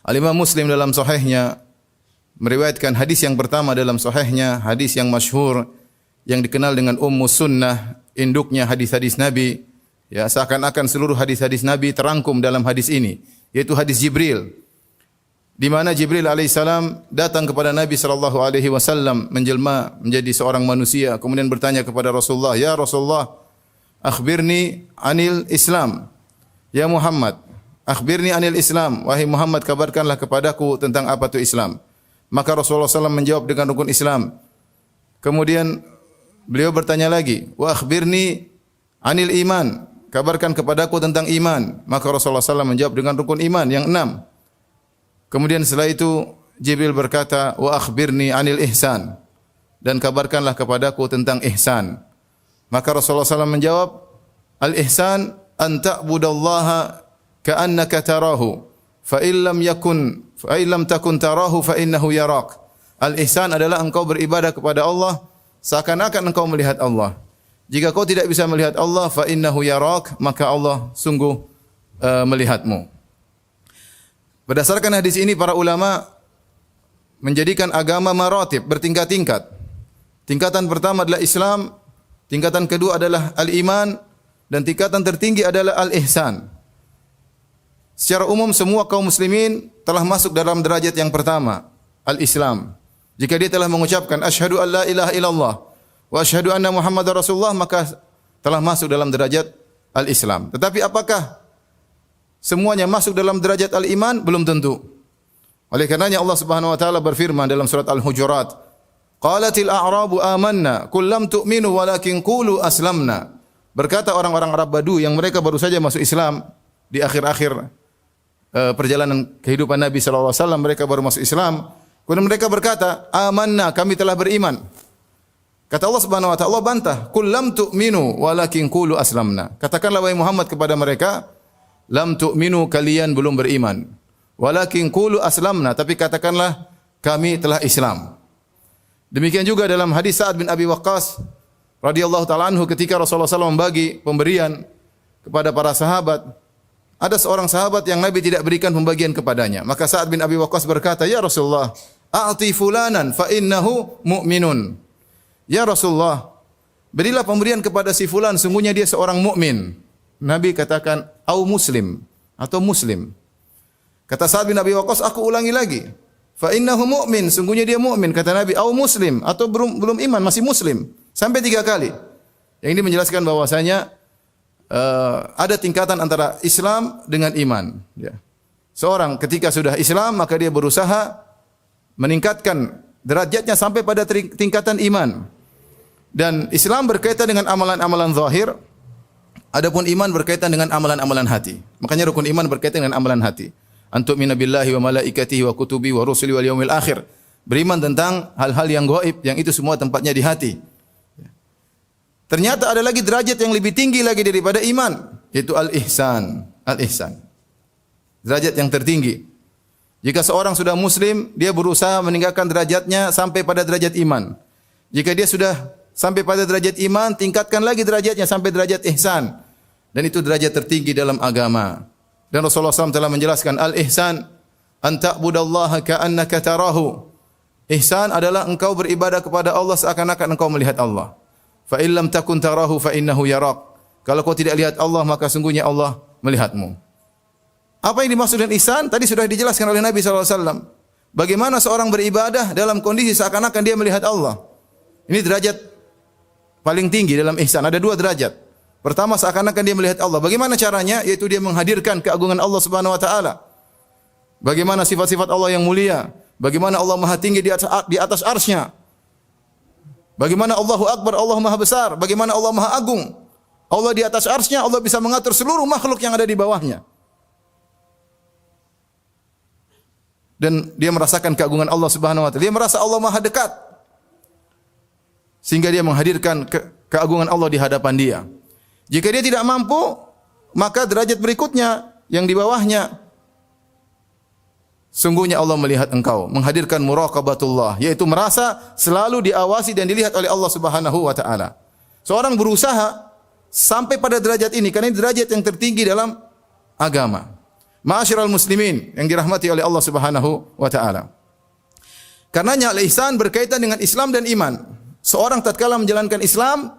Al-Imam Muslim dalam sahihnya meriwayatkan hadis yang pertama dalam sahihnya, hadis yang masyhur yang dikenal dengan Ummu Sunnah, induknya hadis-hadis Nabi. Ya, seakan-akan seluruh hadis-hadis Nabi terangkum dalam hadis ini, yaitu hadis Jibril, di mana Jibril alaihissalam datang kepada Nabi sallallahu alaihi wasallam menjelma menjadi seorang manusia, kemudian bertanya kepada Rasulullah, "Ya Rasulullah, akhbirni anil Islam." "Ya Muhammad, akhbirni anil Islam." Wahai Muhammad, kabarkanlah kepadaku tentang apa itu Islam. Maka Rasulullah SAW menjawab dengan rukun Islam. Kemudian beliau bertanya lagi, "Wa akhbirni anil iman." Kabarkan kepadaku tentang iman. Maka Rasulullah SAW menjawab dengan rukun iman yang 6. Kemudian setelah itu Jibril berkata, "Wa akhbirni anil ihsan." Dan kabarkanlah kepadaku tentang ihsan. Maka Rasulullah SAW menjawab, "Al-ihsan an ta'budallaha ka'annaka tarahu, fa illam takun tarahu fa innahu yarak." Al-ihsan adalah engkau beribadah kepada Allah seakan-akan engkau melihat Allah. Jika kau tidak bisa melihat Allah, fa innahu yarak, maka Allah sungguh melihatmu. Berdasarkan hadis ini para ulama menjadikan agama maratib, bertingkat-tingkat. Tingkatan pertama adalah Islam, tingkatan kedua adalah al-iman, dan tingkatan tertinggi adalah al-ihsan. Secara umum semua kaum muslimin telah masuk dalam derajat yang pertama, al-Islam. Jika dia telah mengucapkan asyhadu an la ilaha illallah wa asyhadu anna Muhammadar Rasulullah, maka telah masuk dalam derajat al-Islam. Tetapi apakah semuanya masuk dalam derajat al-iman? Belum tentu. Oleh karenanya Allah Subhanahu wa taala berfirman dalam surat Al-Hujurat, "Qalatil a'rabu amanna, qul lam tu'minu walakin qulu aslamna." Berkata orang-orang Arab Badu yang mereka baru saja masuk Islam di akhir-akhir perjalanan kehidupan Nabi sallallahu alaihi wasallam, mereka baru masuk Islam. Kemudian mereka berkata, "Amanna, kami telah beriman." Kata Allah Subhanahu wa taala, Allah bantah, "Qul lam tu'minu walakin qulu aslamna." Katakanlah wahai Muhammad kepada mereka, lam tu'minu, kalian belum beriman. Walakin qulu aslamna, tapi katakanlah kami telah Islam. Demikian juga dalam hadis Sa'ad bin Abi Waqqas radhiyallahu taala anhu, ketika Rasulullah SAW membagi pemberian kepada para sahabat, ada seorang sahabat yang Nabi tidak berikan pembagian kepadanya. Maka Sa'ad bin Abi Waqqas berkata, "Ya Rasulullah, a'ti fulanan fa innahu mu'minun." Ya Rasulullah, berilah pemberian kepada si fulan, sungguhnya dia seorang mukmin. Nabi katakan, "Au muslim," atau muslim. Kata Sa'ad bin Abi Waqqas, aku ulangi lagi, "Fa innahu mu'min," sungguhnya dia mukmin. Kata Nabi, "Au muslim," atau belum iman, masih muslim. Sampai 3 kali. Yang ini menjelaskan bahwasanya ada tingkatan antara Islam dengan iman. Ya. Seorang ketika sudah Islam, maka dia berusaha meningkatkan derajatnya sampai pada tingkatan iman. Dan Islam berkaitan dengan amalan-amalan zahir, adapun iman berkaitan dengan amalan-amalan hati. Makanya rukun iman berkaitan dengan amalan hati. Antu'mina billahi wa malaikatihi wa kutubi wa rusuli wal yaumil akhir. Beriman tentang hal-hal yang gaib, yang itu semua tempatnya di hati. Ternyata ada lagi derajat yang lebih tinggi lagi daripada iman, yaitu al-ihsan. Al-ihsan, derajat yang tertinggi. Jika seorang sudah muslim, dia berusaha meningkatkan derajatnya sampai pada derajat iman. Jika dia sudah sampai pada derajat iman, tingkatkan lagi derajatnya sampai derajat ihsan. Dan itu derajat tertinggi dalam agama. Dan Rasulullah SAW telah menjelaskan, al-ihsan an ta'budallaha ka'annaka tarahu. Ihsan adalah engkau beribadah kepada Allah seakan-akan engkau melihat Allah. Fa illam takun tarahu fa innahu yarak. Kalau kau tidak lihat Allah, maka sungguhnya Allah melihatmu. Apa yang dimaksud dengan ihsan? Tadi sudah dijelaskan oleh Nabi SAW. Bagaimana seorang beribadah dalam kondisi seakan-akan dia melihat Allah. Ini derajat paling tinggi dalam ihsan. Ada 2 derajat. Pertama, seakan-akan dia melihat Allah. Bagaimana caranya? Yaitu dia menghadirkan keagungan Allah Subhanahu wa taala. Bagaimana sifat-sifat Allah yang mulia? Bagaimana Allah Maha tinggi di atas arsy-Nya? Bagaimana Allahu Akbar, Allah Maha besar? Bagaimana Allah Maha agung? Allah di atas arsy-Nya, Allah bisa mengatur seluruh makhluk yang ada di bawahnya. Dan dia merasakan keagungan Allah Subhanahu wa taala. Dia merasa Allah Maha dekat. Sehingga dia menghadirkan keagungan Allah di hadapan dia. Jika dia tidak mampu, maka derajat berikutnya yang di bawahnya, sungguhnya Allah melihat engkau, menghadirkan muraqabatullah, yaitu merasa selalu diawasi dan dilihat oleh Allah Subhanahu wa taala. Seorang berusaha sampai pada derajat ini karena ini derajat yang tertinggi dalam agama. Ma'asyiral muslimin yang dirahmati oleh Allah Subhanahu wa taala. Karenanya al-ihsan berkaitan dengan Islam dan iman. Seorang tatkala menjalankan Islam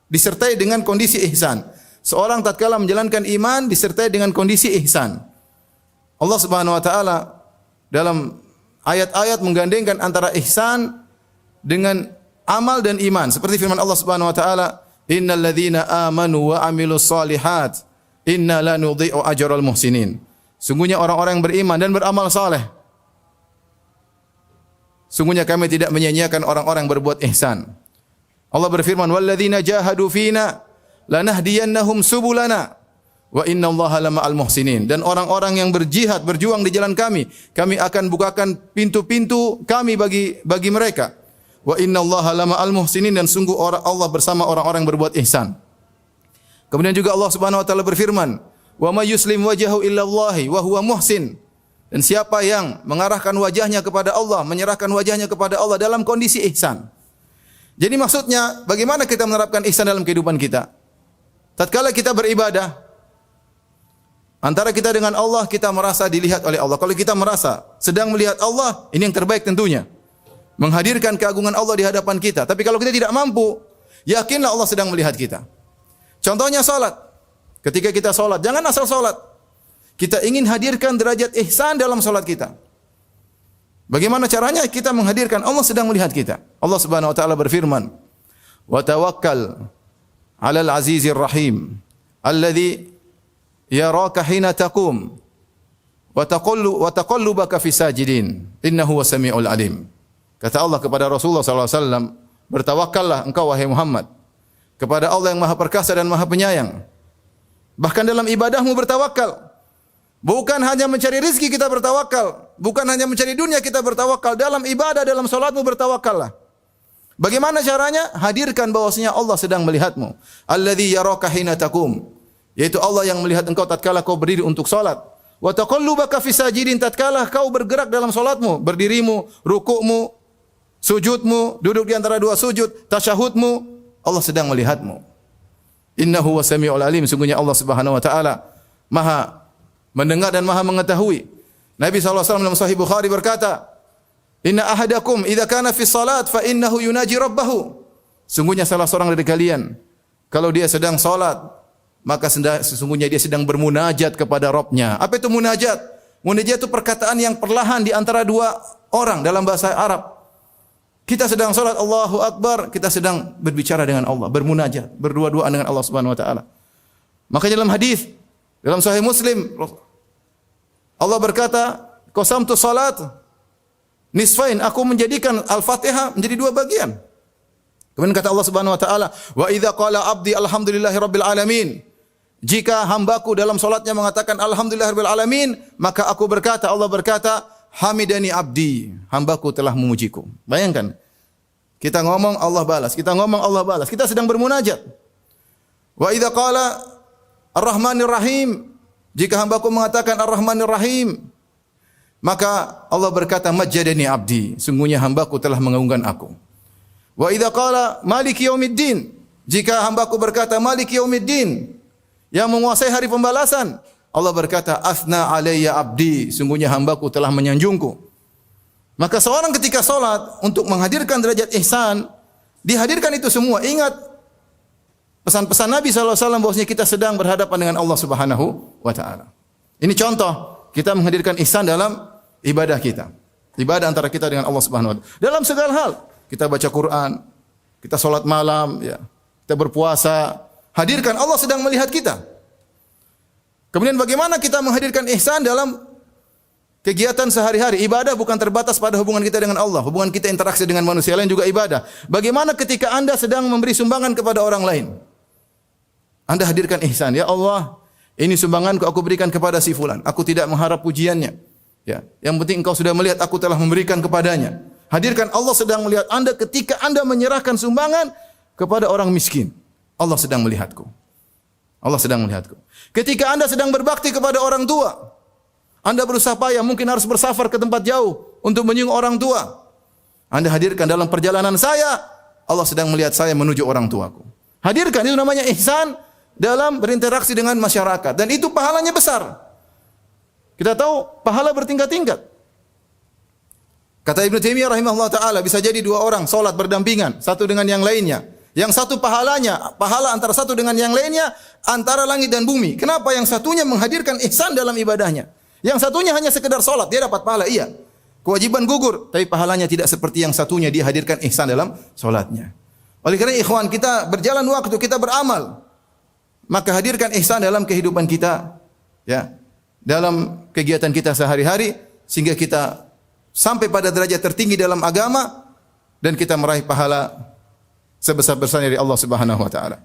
disertai dengan kondisi ihsan. Seorang tatkala menjalankan iman disertai dengan kondisi ihsan. Allah Subhanahu wa taala dalam ayat-ayat menggandengkan antara ihsan dengan amal dan iman. Seperti firman Allah Subhanahu wa taala, "Innal ladzina amanu wa amilus solihat, inna la nudhi'u ajral muhsinin." Sungguhnya orang-orang yang beriman dan beramal saleh, sungguhnya kami tidak menyia-nyiakan orang-orang yang berbuat ihsan. Allah berfirman, "Walladzina jahadu fina lanahdiyannahum subulana wa innallaha lama'al muhsinin." Dan orang-orang yang berjihad, berjuang di jalan kami akan bukakan pintu-pintu kami bagi mereka. Wa innallaha lama'al muhsinin, dan sungguh Allah bersama orang-orang yang berbuat ihsan. Kemudian juga Allah Subhanahu wa taala berfirman, "Wa may yuslim wajhahu illallahi wa huwa muhsin." Dan siapa yang mengarahkan wajahnya kepada Allah, menyerahkan wajahnya kepada Allah dalam kondisi ihsan. Jadi maksudnya bagaimana kita menerapkan ihsan dalam kehidupan kita? Tatkala kita beribadah, antara kita dengan Allah, kita merasa dilihat oleh Allah. Kalau kita merasa sedang melihat Allah, ini yang terbaik tentunya. Menghadirkan keagungan Allah di hadapan kita. Tapi kalau kita tidak mampu, yakinlah Allah sedang melihat kita. Contohnya salat. Ketika kita salat, jangan asal salat. Kita ingin hadirkan derajat ihsan dalam salat kita. Bagaimana caranya? Kita menghadirkan Allah sedang melihat kita. Allah Subhanahu wa taala berfirman, "Wa tawakkal 'alal 'azizir rahim alladzi yaraka hina taqum wa taqallubaka fis sajidin innahu wasami'ul alim." Kata Allah kepada Rasulullah sallallahu alaihi wasallam, "Bertawakkallah engkau wahai Muhammad kepada Allah yang Maha Perkasa dan Maha Penyayang." Bahkan dalam ibadahmu bertawakal. Bukan hanya mencari rezeki kita bertawakal, bukan hanya mencari dunia kita bertawakal, dalam ibadah, dalam salatmu bertawakallah. Bagaimana caranya? Hadirkan bahwasanya Allah sedang melihatmu. Alladzi yaraka hina taqum, yaitu Allah yang melihat engkau tatkala kau berdiri untuk salat. Wa taqallubaka fis sajidin, tatkala kau bergerak dalam salatmu, berdirimu, rukukmu, sujudmu, duduk di antara dua sujud, tasyahudmu, Allah sedang melihatmu. Innahu wasami'ul alim, sungguhnya Allah Subhanahu wa taala Maha mendengar dan Maha mengetahui. Nabi SAW dalam Sahih Bukhari berkata, "Inna ahadakum idza kana fi salat fa innahu yunaji rabbahu." Sungguhnya salah seorang dari kalian kalau dia sedang salat, maka sesungguhnya dia sedang bermunajat kepada Rabb-nya. Apa itu munajat? Munajat itu perkataan yang perlahan di antara dua orang dalam bahasa Arab. Kita sedang salat, Allahu Akbar, kita sedang berbicara dengan Allah, bermunajat, berdua-duaan dengan Allah Subhanahu wa taala. Makanya dalam hadis dalam Sahih Muslim Allah berkata, "Qasamtu salat nisfain," aku menjadikan Al-Fatihah menjadi dua bagian. Kemudian kata Allah Subhanahu wa taala, "Wa idza qala 'abdi alhamdulillahi rabbil alamin." Jika hambaku dalam salatnya mengatakan alhamdulillahi rabbil alamin, maka aku berkata, Allah berkata, "Hamidani abdi," hambaku telah memujiku. Bayangkan, kita ngomong Allah balas, kita ngomong Allah balas, kita sedang bermunajat. Wa idza qala Ar-Rahmanir Rahim, jika hambaku mengatakan Ar-Rahmanir Rahim, maka Allah berkata, "Majjadani abdi," sungguhnya hambaku telah mengagungkan aku. Wa idza qala Maliki Yaumiddin, jika hambaku berkata Maliki Yaumiddin, yang menguasai hari pembalasan, Allah berkata, "Asna alayya abdi," sungguhnya hambaku telah menyanjungku. Maka seorang ketika salat untuk menghadirkan derajat ihsan, dihadirkan itu semua. Ingat pesan-pesan Nabi SAW bahwasanya kita sedang berhadapan dengan Allah Subhanahu wa taala. Ini contoh kita menghadirkan ihsan dalam ibadah kita. Ibadah antara kita dengan Allah Subhanahu wa taala. Dalam segala hal, kita baca Quran, kita salat malam, ya, kita berpuasa, hadirkan Allah sedang melihat kita. Kemudian bagaimana kita menghadirkan ihsan dalam kegiatan sehari-hari? Ibadah bukan terbatas pada hubungan kita dengan Allah. Hubungan kita interaksi dengan manusia lain juga ibadah. Bagaimana ketika Anda sedang memberi sumbangan kepada orang lain? Anda hadirkan ihsan. Ya Allah, ini sumbanganku aku berikan kepada si fulan. Aku tidak mengharap pujiannya. Ya, yang penting engkau sudah melihat aku telah memberikan kepadanya. Hadirkan Allah sedang melihat Anda ketika Anda menyerahkan sumbangan kepada orang miskin. Allah sedang melihatku. Allah sedang melihatku. Ketika Anda sedang berbakti kepada orang tua, Anda berusaha payah, mungkin harus bersafar ke tempat jauh untuk menyinggung orang tua. Anda hadirkan dalam perjalanan saya, Allah sedang melihat saya menuju orang tuaku. Hadirkan, itu namanya ihsan dalam berinteraksi dengan masyarakat. Dan itu pahalanya besar. Kita tahu pahala bertingkat-tingkat. Kata Ibnu Taimiyah rahimahullah taala, bisa jadi dua orang salat berdampingan, satu dengan yang lainnya. Yang satu pahalanya, pahala antara satu dengan yang lainnya antara langit dan bumi. Kenapa? Yang satunya menghadirkan ihsan dalam ibadahnya. Yang satunya hanya sekedar salat, dia dapat pahala, iya. Kewajiban gugur, tapi pahalanya tidak seperti yang satunya, dia hadirkan ihsan dalam salatnya. Oleh karena ikhwan, kita berjalan waktu, kita beramal, maka hadirkan ihsan dalam kehidupan kita, ya, dalam kegiatan kita sehari-hari, sehingga kita sampai pada derajat tertinggi dalam agama dan kita meraih pahala sebesar-besarnya dari Allah Subhanahu wa taala.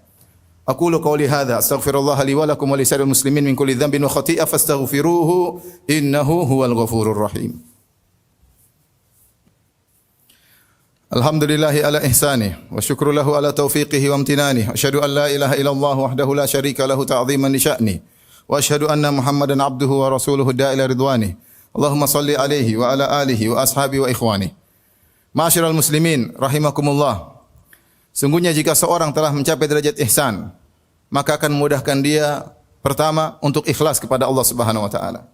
Aqulu qawli hadza astaghfirullah li wa lakum wa li sa'iril muslimin min kulli dhanbin wa khati'ah fastaghfiruhu innahu huwal ghafurur rahim. Alhamdulillahi ala ihsanihi wa syukru lahu ala taufiqihi wa amtinanihi. Asyhadu an la ilaha illallah wahdahu la syarika lahu ta'dhiman li sya'nihi. Wa asyhadu anna Muhammadan abduhu wa rasuluhu da'ila ridwanihi. Allahumma salli alaihi wa ala alihi wa ashabi wa ikhwani. Ma'asyiral muslimin rahimakumullah. Sungguhnya jika seorang telah mencapai derajat ihsan, maka akan memudahkan dia pertama untuk ikhlas kepada Allah Subhanahu wa taala.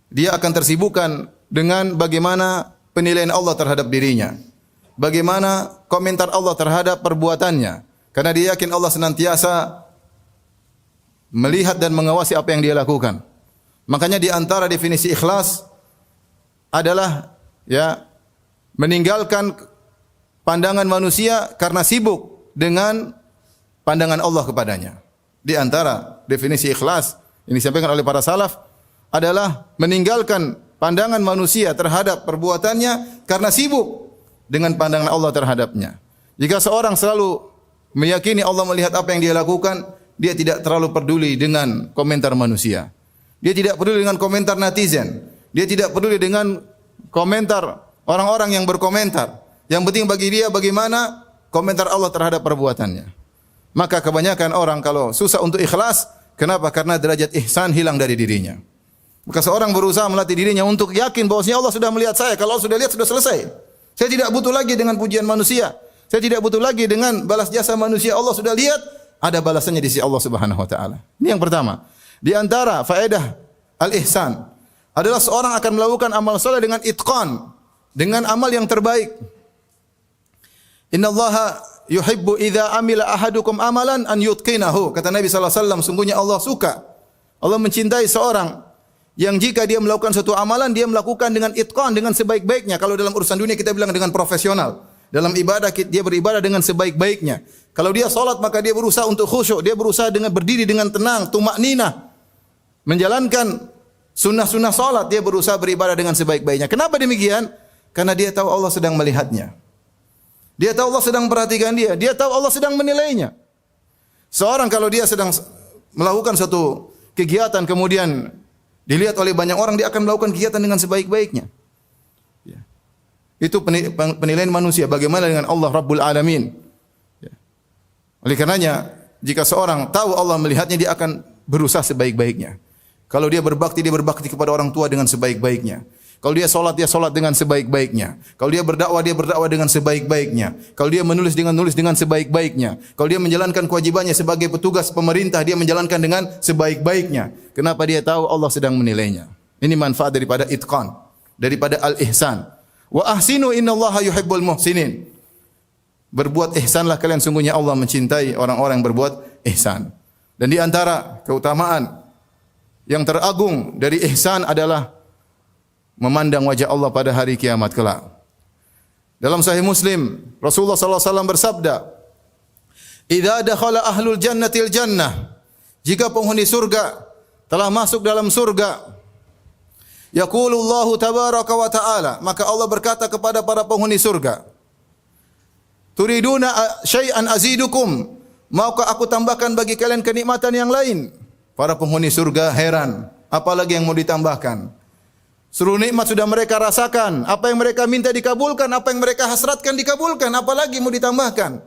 Dia akan tersibukkan dengan bagaimana penilaian Allah terhadap dirinya. Bagaimana komentar Allah terhadap perbuatannya. Karena dia yakin Allah senantiasa melihat dan mengawasi apa yang dia lakukan. Makanya di antara definisi ikhlas adalah ya meninggalkan pandangan manusia karena sibuk dengan pandangan Allah kepadanya. Di antara definisi ikhlas yang disampaikan oleh para salaf adalah meninggalkan pandangan manusia terhadap perbuatannya karena sibuk dengan pandangan Allah terhadapnya. Jika seorang selalu meyakini Allah melihat apa yang dia lakukan, dia tidak terlalu peduli dengan komentar manusia. Dia tidak peduli dengan komentar netizen. Dia tidak peduli dengan komentar orang-orang yang berkomentar. Yang penting bagi dia bagaimana komentar Allah terhadap perbuatannya. Maka kebanyakan orang kalau susah untuk ikhlas, kenapa? Karena derajat ihsan hilang dari dirinya. Maka seorang berusaha melatih dirinya untuk yakin bahwasanya Allah sudah melihat saya. Kalau Allah sudah lihat, sudah selesai. Saya tidak butuh lagi dengan pujian manusia. Saya tidak butuh lagi dengan balas jasa manusia. Allah sudah lihat, ada balasannya di sisi Allah Subhanahu wa taala. Ini yang pertama. Di antara faedah al-ihsan adalah seorang akan melakukan amal saleh dengan itqan, dengan amal yang terbaik. Innallaha yuhibbu idza amila ahadukum amalan an yutqinahu. Kata Nabi sallallahu alaihi wasallam, sungguhnya Allah suka, Allah mencintai seorang yang jika dia melakukan suatu amalan, dia melakukan dengan itqan, dengan sebaik-baiknya. Kalau dalam urusan dunia kita bilang dengan profesional. Dalam ibadah dia beribadah dengan sebaik-baiknya. Kalau dia salat maka dia berusaha untuk khusyuk, dia berusaha dengan berdiri dengan tenang, tumakninah. Menjalankan sunnah-sunnah salat, dia berusaha beribadah dengan sebaik-baiknya. Kenapa demikian? Karena dia tahu Allah sedang melihatnya. Dia tahu Allah sedang perhatikan dia. Dia tahu Allah sedang menilainya. Seorang kalau dia sedang melakukan suatu kegiatan kemudian dilihat oleh banyak orang, dia akan melakukan kegiatan dengan sebaik-baiknya. Ya. Itu penilaian manusia. Bagaimana dengan Allah Rabbul Alamin? Ya. Oleh karenanya, jika seorang tahu Allah melihatnya, dia akan berusaha sebaik-baiknya. Kalau dia berbakti kepada orang tua dengan sebaik-baiknya. Kalau dia solat dengan sebaik-baiknya. Kalau dia berdakwah dengan sebaik-baiknya. Kalau dia menulis dengan sebaik-baiknya. Kalau dia menjalankan kewajibannya sebagai petugas pemerintah, dia menjalankan dengan sebaik-baiknya. Kenapa? Dia tahu Allah sedang menilainya. Ini manfaat daripada itqan, daripada al-ihsan. Wa ahsinu innallaha yuhibbul muhsinin. Berbuat ihsanlah kalian, sungguhnya Allah mencintai orang-orang yang berbuat ihsan. Dan di antara keutamaan yang teragung dari ihsan adalah memandang wajah Allah pada hari kiamat kelak. Dalam Sahih Muslim, Rasulullah sallallahu alaihi wasallam bersabda, "Idza dakhala ahlul jannatil jannah," jika penghuni surga telah masuk dalam surga, yaqulullahu tabaraka wa ta'ala, maka Allah berkata kepada para penghuni surga, "Turiduna syai'an azidukum?" Maukah aku tambahkan bagi kalian kenikmatan yang lain? Para penghuni surga heran, apalagi yang mau ditambahkan? Seluruh nikmat sudah mereka rasakan, apa yang mereka minta dikabulkan, apa yang mereka hasratkan dikabulkan, apalagi mau ditambahkan?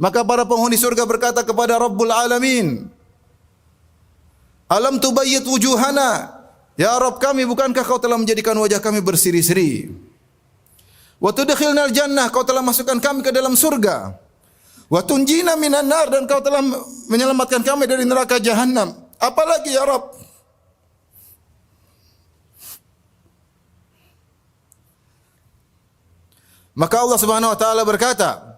Maka para penghuni surga berkata kepada Rabbul Alamin, "Alam tubayyit wujuhana?" Ya Rabb kami, bukankah kau telah menjadikan wajah kami berseri-seri? "Wa tudkhilnal jannah," kau telah masukkan kami ke dalam surga. "Wa tunjina minan nar," dan kau telah menyelamatkan kami dari neraka jahanam. Apalagi ya Rabb? Maka Allah Subhanahu wa taala berkata,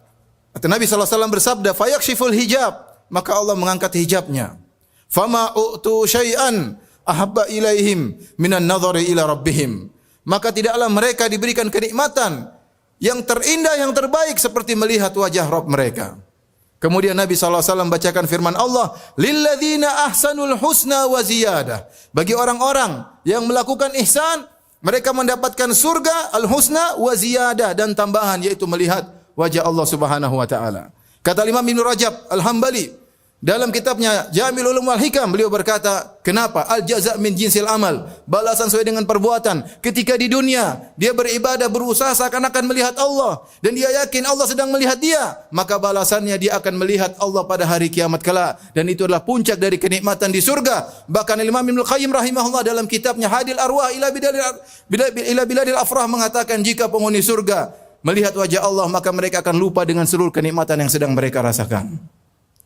atau Nabi sallallahu alaihi wasallam bersabda, "Fayakshiful hijab." Maka Allah mengangkat hijabnya. "Fama u'tu syai'an ahabba ilaihim minan nadhari ila rabbihim." Maka tidaklah mereka diberikan kenikmatan yang terindah, yang terbaik seperti melihat wajah Rabb mereka. Kemudian Nabi SAW bacakan firman Allah, "Lilladzina ahsanul husna wa ziyadah." Bagi orang-orang yang melakukan ihsan, mereka mendapatkan surga, al-husna wa ziyadah, dan tambahan, yaitu melihat wajah Allah Subhanahu wa taala. Kata Imam Ibn Rajab Al-Hambali dalam kitabnya Jami' Ulum wal Hikam, beliau berkata, kenapa? Al-jaza' min jinsil amal. Balasan sesuai dengan perbuatan. Ketika di dunia dia beribadah, berusaha seakan-akan melihat Allah, dan dia yakin Allah sedang melihat dia, maka balasannya dia akan melihat Allah pada hari kiamat kelak, dan itu adalah puncak dari kenikmatan di surga. Bahkan Imam Ibnu Qayyim rahimahullah dalam kitabnya Hadil Arwah ila Biladil Afrah mengatakan, jika penghuni surga melihat wajah Allah, maka mereka akan lupa dengan seluruh kenikmatan yang sedang mereka rasakan.